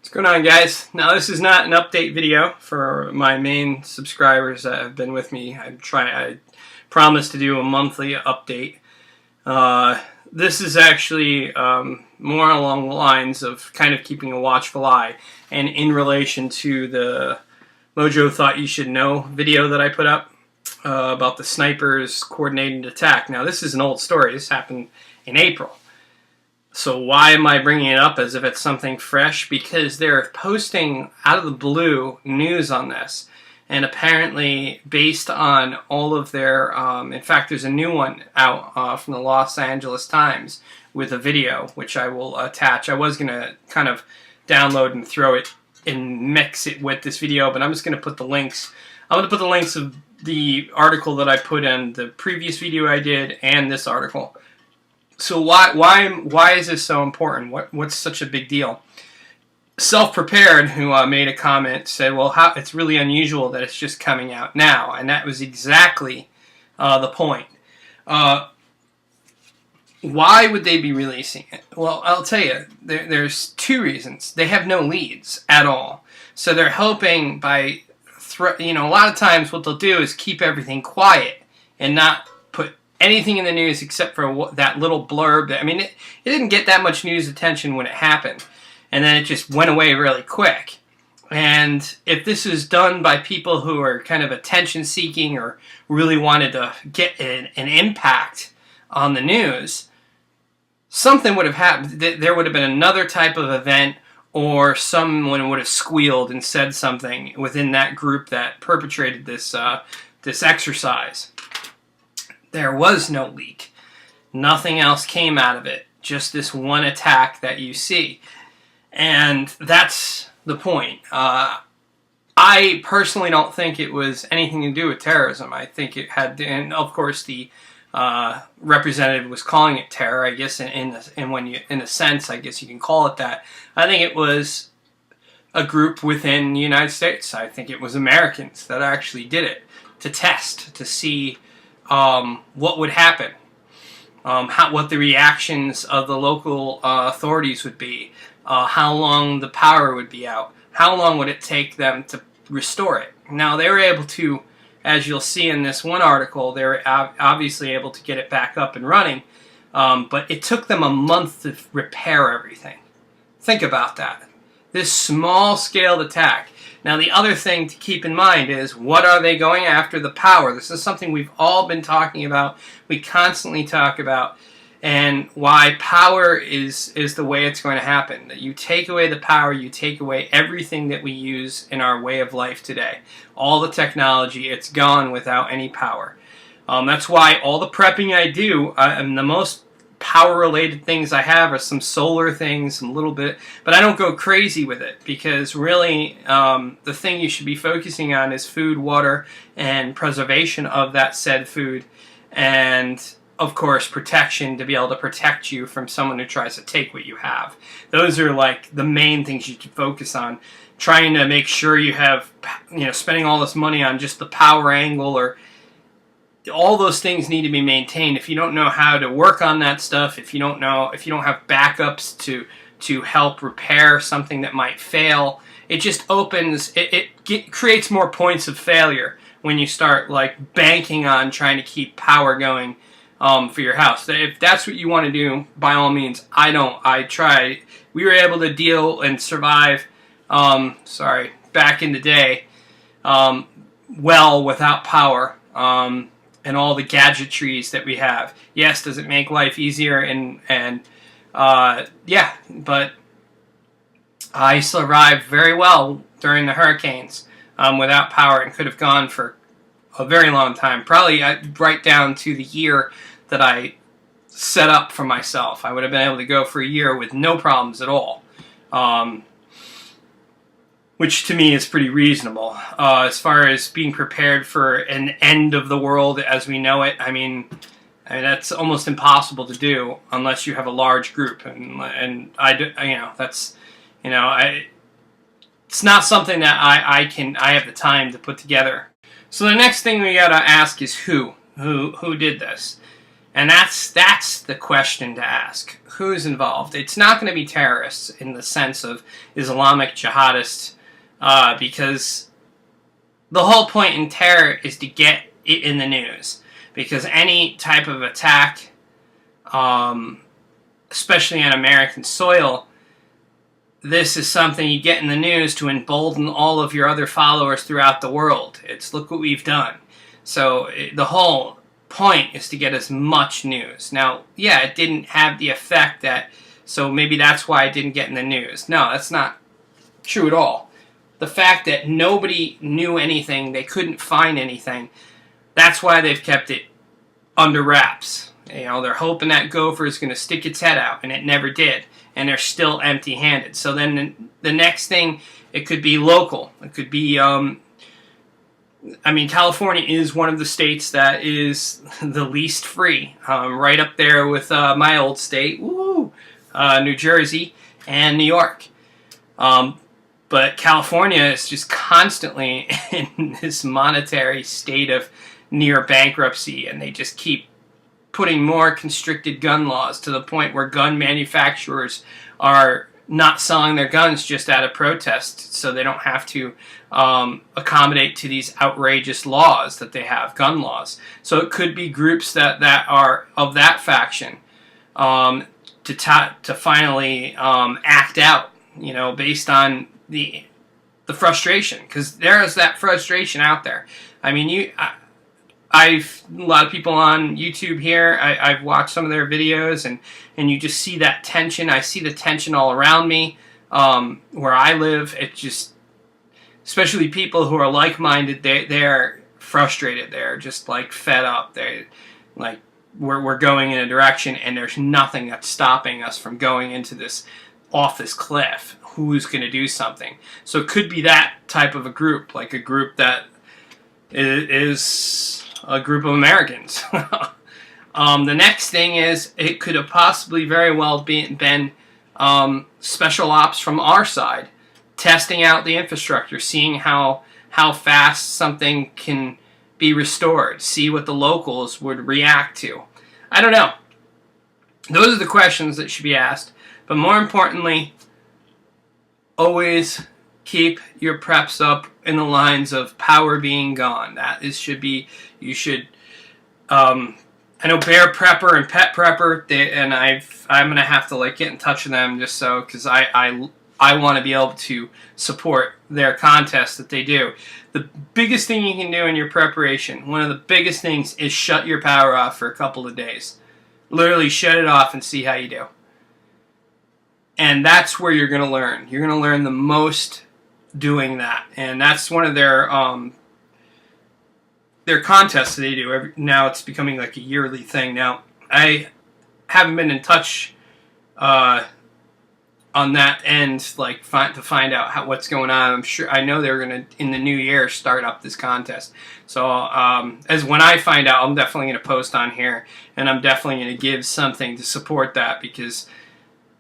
What's going on, guys? Now, this is not an update video for my main subscribers that have been with me. I promised to do a monthly update. This is actually more along the lines of kind of keeping a watchful eye, and in relation to the Mojo Thought You Should Know video that I put up about the snipers coordinated attack. Now, this is an old story. This happened in April. So why am I bringing it up as if it's something fresh? Because they're posting out of the blue news on this. And apparently, based on all of their... in fact, there's a new one out from the Los Angeles Times with a video, which I will attach. I was going to kind of download and throw it and mix it with this video, but I'm just going to put the links. I'm going to put the links of the article that I put in the previous video I did and this article. So why is this so important? What's such a big deal? Self-Prepared, who made a comment, said, well, it's really unusual that it's just coming out now. And that was exactly the point. Why would they be releasing it? Well, I'll tell you, there's two reasons. They have no leads at all. So they're hoping by, a lot of times what they'll do is keep everything quiet and not put anything in the news except for that little blurb. I mean, it didn't get that much news attention when it happened. And then it just went away really quick. And if this was done by people who are kind of attention-seeking or really wanted to get an impact on the news, something would have happened. There would have been another type of event, or someone would have squealed and said something within that group that perpetrated this exercise. There was no leak. Nothing else came out of it. Just this one attack that you see. And that's the point. I personally don't think it was anything to do with terrorism. I think it had, and of course the representative was calling it terror. I guess in a sense, I guess you can call it that. I think it was a group within the United States. I think it was Americans that actually did it to test, to see what would happen, what the reactions of the local authorities would be. How long the power would be out, how long would it take them to restore it. Now, they were able to, as you'll see in this one article, they were obviously able to get it back up and running, but it took them a month to repair everything. Think about that. This small-scale attack. Now, the other thing to keep in mind is, what are they going after? The power. This is something we've all been talking about, we constantly talk about, and why power is the way it's going to happen. That you take away the power, you take away everything that we use in our way of life today. All the technology, it's gone without any power. That's why all the prepping I do, and the most power-related things I have are some solar things, some little bit, but I don't go crazy with it, because really the thing you should be focusing on is food, water, and preservation of that said food, and of course, protection, to be able to protect you from someone who tries to take what you have. Those are like the main things you should focus on. Trying to make sure you have, spending all this money on just the power angle, or all those things need to be maintained. If you don't know how to work on that stuff, if you don't have backups to help repair something that might fail, it just opens, it creates more points of failure when you start like banking on trying to keep power going for your house. If that's what you want to do, by all means. I don't. I try. We were able to deal and survive, back in the day, well without power, and all the gadgetries that we have. Yes, does it make life easier? Yeah, but I survived very well during the hurricanes without power, and could have gone for a very long time, probably right down to the year that I set up for myself. I would have been able to go for a year with no problems at all, which to me is pretty reasonable. As far as being prepared for an end of the world as we know it, I mean that's almost impossible to do unless you have a large group, and it's not something that I have the time to put together. So the next thing we gotta ask is who did this, And that's the question to ask. Who's involved? It's not going to be terrorists in the sense of Islamic jihadists, because the whole point in terror is to get it in the news. Because any type of attack, especially on American soil, this is something you get in the news to embolden all of your other followers throughout the world. It's, look what we've done. So the whole point is to get as much news. Now, yeah, it didn't have the effect that, so maybe that's why it didn't get in the news. No, that's not true at all. The fact that nobody knew anything, they couldn't find anything, that's why they've kept it under wraps. You know, they're hoping that gopher is going to stick its head out, and it never did. And they're still empty-handed. So then the next thing, it could be local. It could be, I mean, California is one of the states that is the least free. Right up there with my old state, New Jersey and New York. But California is just constantly in this monetary state of near bankruptcy, and they just keep putting more constricted gun laws to the point where gun manufacturers are not selling their guns just out of protest, so they don't have to accommodate to these outrageous laws that they have, gun laws. So it could be groups that are of that faction to finally act out, you know, based on the frustration, because there is that frustration out there. I mean, a lot of people on YouTube here, I've watched some of their videos, and you just see that tension. I see the tension all around me. Where I live, it just, especially people who are like-minded, they're frustrated. They're just like fed up. They like, we're going in a direction, and there's nothing that's stopping us from going into this, off this cliff. Who's going to do something? So it could be that type of a group, like a group that is a group of Americans. The next thing is, it could have possibly very well been special ops from our side, testing out the infrastructure, seeing how fast something can be restored, see what the locals would react to. I don't know. Those are the questions that should be asked. But more importantly, always keep your preps up in the lines of power being gone. That is, should be, you should, I know Bear Prepper and Pet Prepper, and I'm going to have to like get in touch with them just so, because I want to be able to support their contests that they do. The biggest thing you can do in your preparation, one of the biggest things, is shut your power off for a couple of days. Literally shut it off and see how you do. And that's where you're going to learn. You're going to learn the most doing that. And that's one of their contests that they do. Now it's becoming like a yearly thing. Now, I haven't been in touch on that end, like to find out what's going on. I know they're going to, in the new year, start up this contest. So as when I find out, I'm definitely going to post on here. And I'm definitely going to give something to support that, because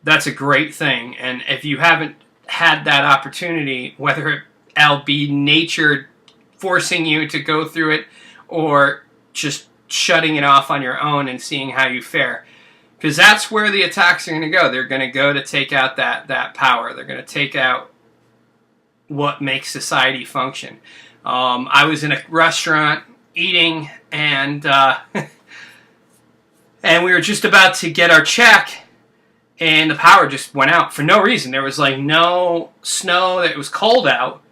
that's a great thing. And if you haven't had that opportunity, whether it'll be nature forcing you to go through it, or just shutting it off on your own and seeing how you fare, because that's where the attacks are going to go. They're going to go to take out that power. They're going to take out what makes society function. I was in a restaurant eating, and and we were just about to get our check, and the power just went out for no reason. There was like no snow. It was cold out.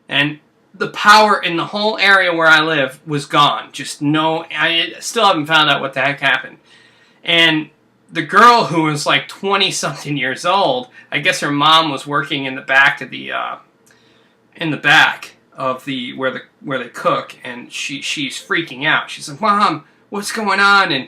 And the power in the whole area where I live was gone. Just no, I still haven't found out what the heck happened. And the girl, who was like 20-something years old, I guess her mom was working in the back of where they cook, and she's freaking out. She's like, "Mom, what's going on?" And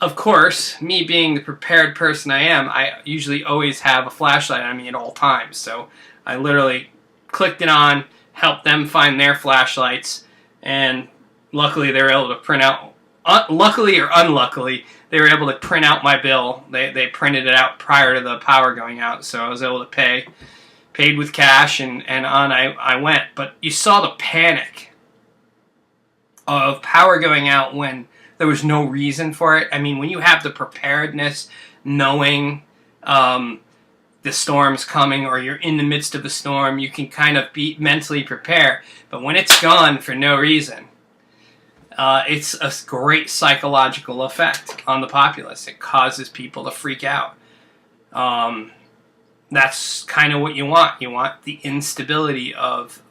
of course, me being the prepared person I am, I usually always have a flashlight on me at all times. So I literally clicked it on, helped them find their flashlights, and luckily they were able to print out, luckily or unluckily, they were able to print out my bill. They printed it out prior to the power going out, so I was able to paid with cash, and on I went. But you saw the panic of power going out when there was no reason for it. I mean, when you have the preparedness, knowing the storm's coming or you're in the midst of a storm, you can kind of be mentally prepare. But when it's gone for no reason, it's a great psychological effect on the populace. It causes people to freak out. That's kind of what you want. You want the instability of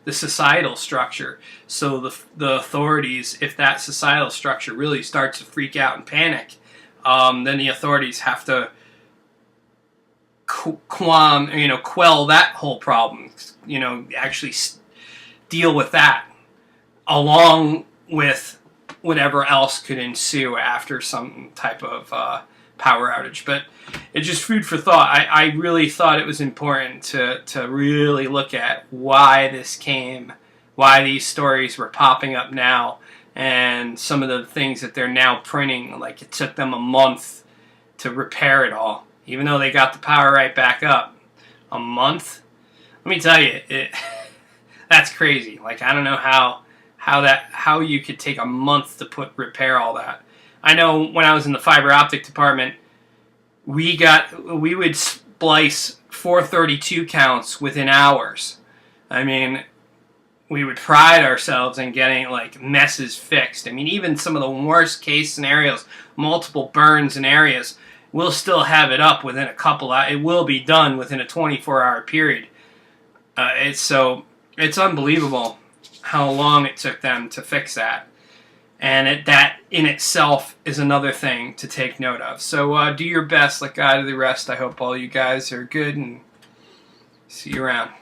the societal structure. So the authorities, if that societal structure really starts to freak out and panic, then the authorities have to quell that whole problem. Actually deal with that, along with whatever else could ensue after some type of power outage. But it's just food for thought. I really thought it was important to really look at why this came, why these stories were popping up now, and some of the things that they're now printing. Like, it took them a month to repair it all, even though they got the power right back up. A month? Let me tell you, that's crazy. Like, I don't know how you could take a month to repair all that. I know when I was in the fiber optic department, we would splice 432 counts within hours. I mean, we would pride ourselves in getting like messes fixed. I mean, even some of the worst case scenarios, multiple burns in areas, we'll still have it up within a couple hours. It will be done within a 24-hour period. It's unbelievable how long it took them to fix that. And that in itself is another thing to take note of. So do your best like God of the rest. I hope all you guys are good, and see you around.